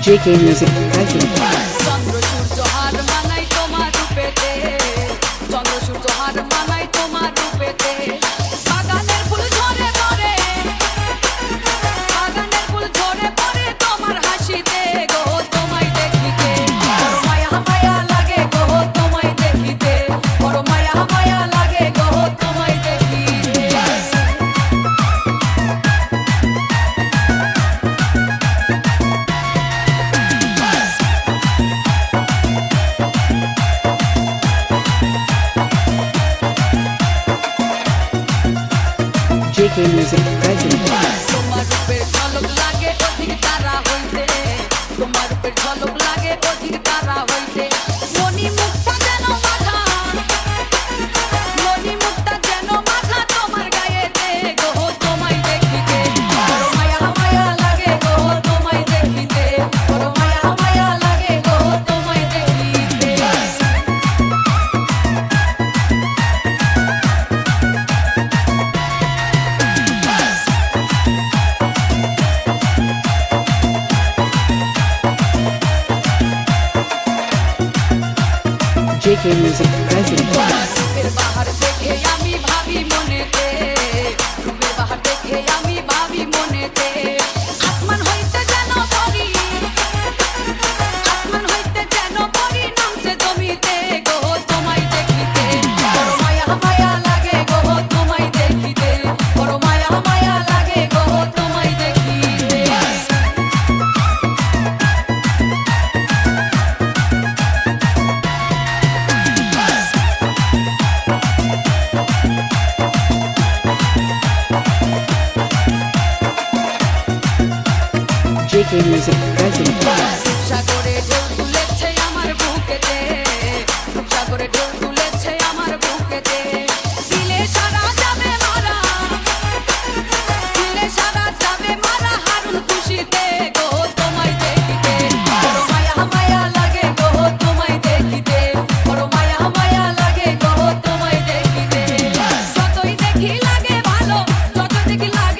JK Music present. চন্দ্র সূর্য হার মানাই তোমার রূপেতে, চন্দ্র সূর্য হার মানাই তোমার রূপেতে। বাগানের ফুল ঝরে পড়ে, বাগানের ফুল ঝরে পড়ে তোমার হাসিতে গো, তোমায় দেখিতে বড় মায়া মায়া লাগে গো, তোমায় দেখিতে বড় মায়া মায়া লাগে গো, তোমায় দেখিতে। JK Music present. তোমার রূপের ঝলক লাগে অধিক তারা হইতে, তোমার রূপের ঝলক লাগে অধিক তারা হইতে। মনি মুক্তা যেন মাথা, মনি মুক্তা যেন মাথা তোমার গায়েতে গো, তোমায় দেখিতে বড় মায়া মায়া লাগে গো, তোমায় দেখিতে বড় মায়া মায়া লাগে গো, তোমায় দেখিতে। JK Music present. রূপের বাহার দেখে আমি ভাবি মনেতে, রূপের বাহার দেখে আমি ভাবি মনেতে। আসমান হইতে যেন পরি, আসমান হইতে যেন পরি নামছে জমিতে গো, তোমায় দেখিতে বড় মায়া মায়া লাগে গো, তোমায় দেখিতে বড় মায়া মায়া লাগে গো, তোমায় দেখিতে। JK Music present. সাগরে ঢেউ তুলেছে আমার বুকেতে, সাগরে ঢেউ তুলেছে আমার বুকেতে। দিলে সারা যাবে মারা, দিলে সারা যাবে মারা হারুন খুশিতে গো, তোমায় দেখিতে বড় মায়া মায়া লাগে গো, তোমায় দেখিতে বড় মায়া মায়া লাগে গো, তোমায় দেখিতে। যতই দেখি লাগে ভালো, যতই দেখি লাগে